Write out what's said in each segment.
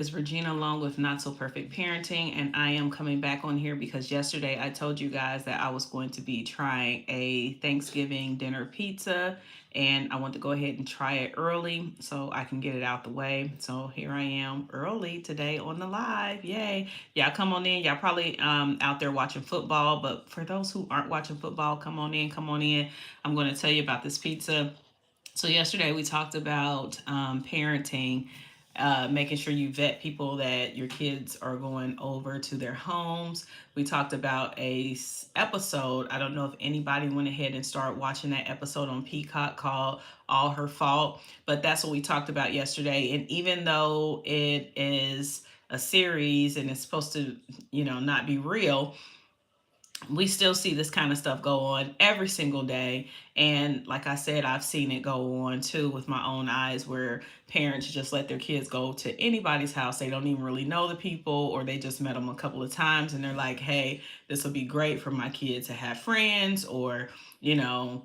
Is Regina along with Not So Perfect Parenting, and I am coming back on here because yesterday I told you guys that I was going to be trying a Thanksgiving dinner pizza, and I want to go ahead and try it early so I can get it out the way. So here I am early today on the live. Yay. Y'all come on in. Y'all probably out there watching football, but for those who aren't watching football, come on in, come on in. I'm going to tell you about this pizza. So yesterday we talked about parenting, making sure you vet people that your kids are going over to their homes. We talked about episode. I don't know if anybody went ahead and started watching that episode on Peacock called "All Her Fault," but that's what we talked about yesterday. And even though it is a series and it's supposed to, not be real, we still see this kind of stuff go on every single day. And like I said, I've seen it go on too with my own eyes, where parents just let their kids go to anybody's house. They don't even really know the people, or they just met them a couple of times and they're like, hey, this will be great for my kid to have friends, or, you know,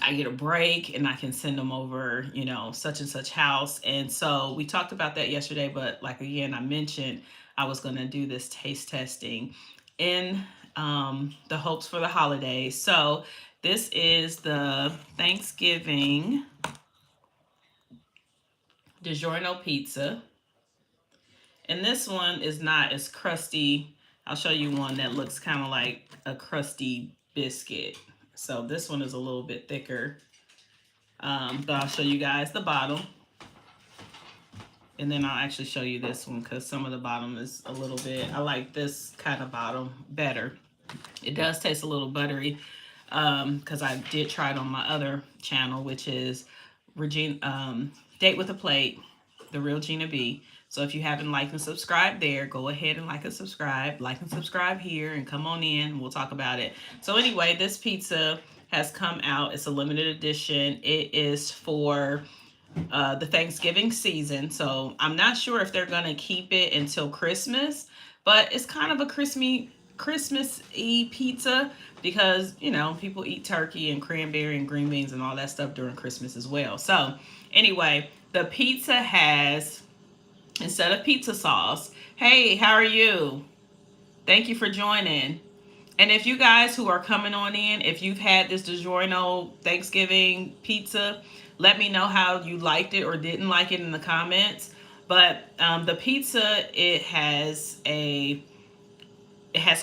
I get a break and I can send them over, such and such house. And so we talked about that yesterday, but like again, I mentioned I was going to do this taste testing in the hopes for the holidays. So this is the Thanksgiving DiGiorno pizza. And this one is not as crusty. I'll show you one that looks kind of like a crusty biscuit. So this one is a little bit thicker. But I'll show you guys the bottom. And then I'll actually show you this one because some of the bottom is a little bit, I like this kind of bottom better. It does taste a little buttery because I did try it on my other channel, which is Regina, Date with a Plate, The Real Gina B. So if you haven't liked and subscribed there, go ahead and like and subscribe here, and come on in. We'll talk about it. So anyway, this pizza has come out. It's a limited edition. It is for the Thanksgiving season. So I'm not sure if they're going to keep it until Christmas, but it's kind of a Christmas-y pizza because, people eat turkey and cranberry and green beans and all that stuff during Christmas as well. So anyway, the pizza has, instead of pizza sauce, hey, how are you? Thank you for joining. And if you guys who are coming on in, if you've had this DiGiorno Thanksgiving pizza, let me know how you liked it or didn't like it in the comments. But the pizza, it has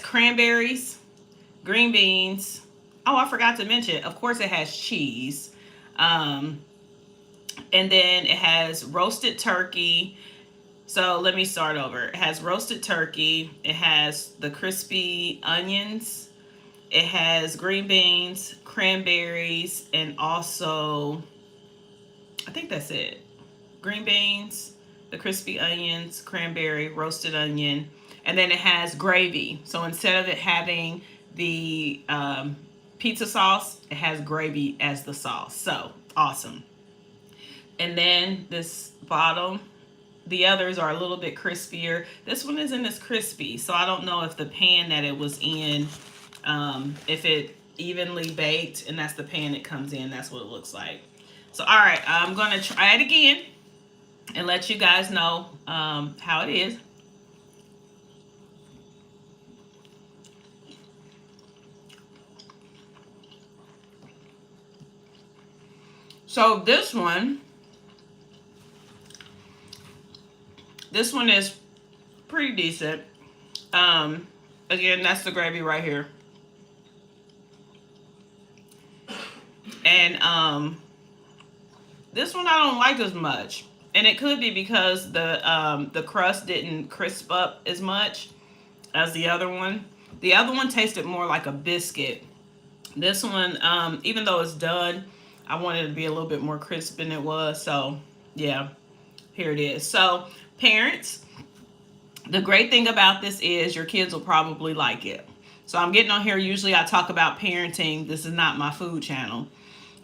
cranberries, green beans. Oh, I forgot to mention, of course, it has cheese. And then it has roasted turkey. So let me start over. It has roasted turkey. It has the crispy onions. It has green beans, cranberries, and also, I think that's it. Green beans, the crispy onions, cranberry, roasted onion, and then it has gravy. So instead of it having the pizza sauce, it has gravy as the sauce. So awesome. And then this bottom, the others are a little bit crispier. This one isn't as crispy, so I don't know if the pan that it was in, if it evenly baked, and that's the pan it comes in, that's what it looks like. So all right, I'm gonna try it again and let you guys know how it is. So this one is pretty decent. Again, that's the gravy right here. And this one I don't like as much. And it could be because the crust didn't crisp up as much as the other one. The other one tasted more like a biscuit. This one, even though it's done, I wanted it to be a little bit more crisp than it was. So yeah, here it is. So parents, the great thing about this is your kids will probably like it. So I'm getting on here. Usually I talk about parenting. This is not my food channel.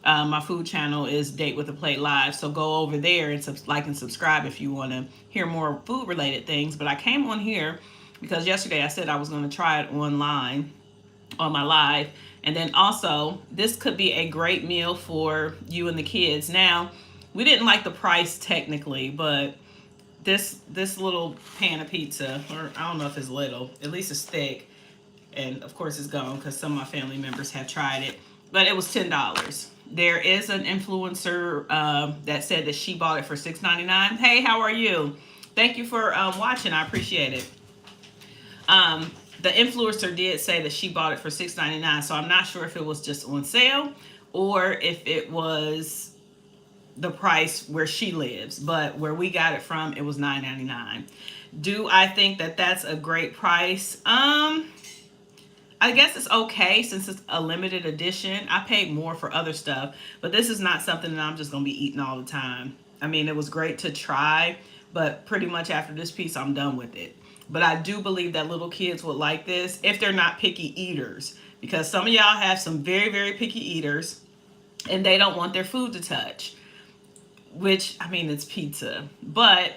My food channel is Date with a Plate Live. So go over there and like and subscribe if you want to hear more food related things. But I came on here because yesterday I said I was going to try it online on my live. And then also, this could be a great meal for you and the kids. Now, we didn't like the price technically, but this little pan of pizza, or I don't know if it's little, at least it's thick, and of course it's gone because some of my family members have tried it, but it was $10. There is an influencer that said that she bought it for $6.99. Hey, how are you? Thank you for watching. I appreciate it. The influencer did say that she bought it for $6.99, so I'm not sure if it was just on sale or if it was the price where she lives, but where we got it from, it was $9.99. Do I think that that's a great price? I guess it's okay since it's a limited edition. I paid more for other stuff, but this is not something that I'm just gonna be eating all the time. I mean, it was great to try, but pretty much after this piece, I'm done with it. But I do believe that little kids would like this if they're not picky eaters, because some of y'all have some very, very picky eaters and they don't want their food to touch, which, I mean, it's pizza. But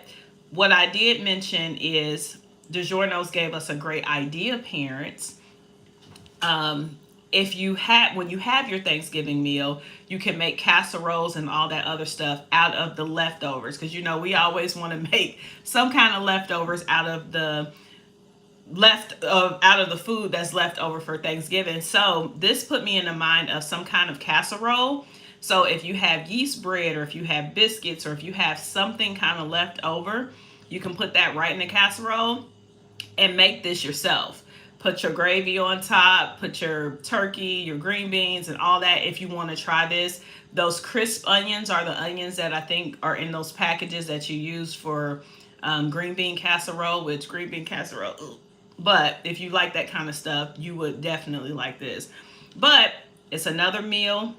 what I did mention is DiGiorno's gave us a great idea, parents. If you have when you have your Thanksgiving meal, you can make casseroles and all that other stuff out of the leftovers, because we always want to make some kind of leftovers out of the food that's left over for Thanksgiving. So this put me in the mind of some kind of casserole. So if you have yeast bread, or if you have biscuits, or if you have something kind of left over, you can put that right in the casserole and make this yourself. Put your gravy on top, put your turkey, your green beans, and all that if you want to try this. Those crisp onions are the onions that I think are in those packages that you use for green bean casserole, which green bean casserole, ugh. But if you like that kind of stuff, you would definitely like this. But it's another meal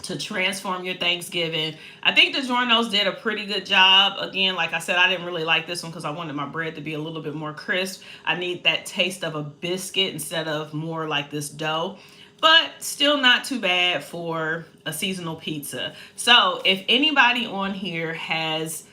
to transform your Thanksgiving. I think DiGiorno's did a pretty good job. Again, like I said, I didn't really like this one because I wanted my bread to be a little bit more crisp. I need that taste of a biscuit instead of more like this dough. But still not too bad for a seasonal pizza. So if anybody on here has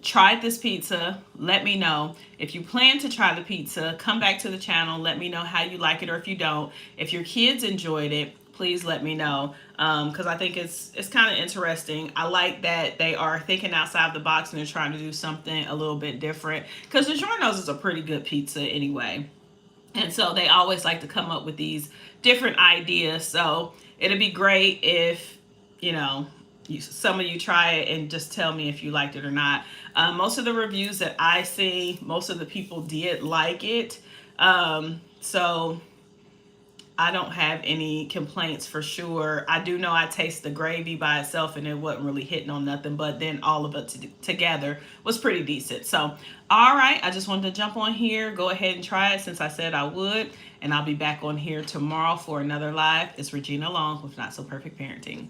tried this pizza, let me know. If you plan to try the pizza, come back to the channel. Let me know how you like it, or if you don't. If your kids enjoyed it, please let me know, because I think it's kind of interesting. I like that they are thinking outside the box and they're trying to do something a little bit different, because DiGiorno's is a pretty good pizza anyway. And so they always like to come up with these different ideas. So it'd be great if, some of you try it and just tell me if you liked it or not. Most of the reviews that I see, most of the people did like it. So I don't have any complaints for sure. I do know I taste the gravy by itself and it wasn't really hitting on nothing, but then all of it together was pretty decent. So, all right, I just wanted to jump on here, go ahead and try it since I said I would, and I'll be back on here tomorrow for another live. It's Regina Long with Not So Perfect Parenting.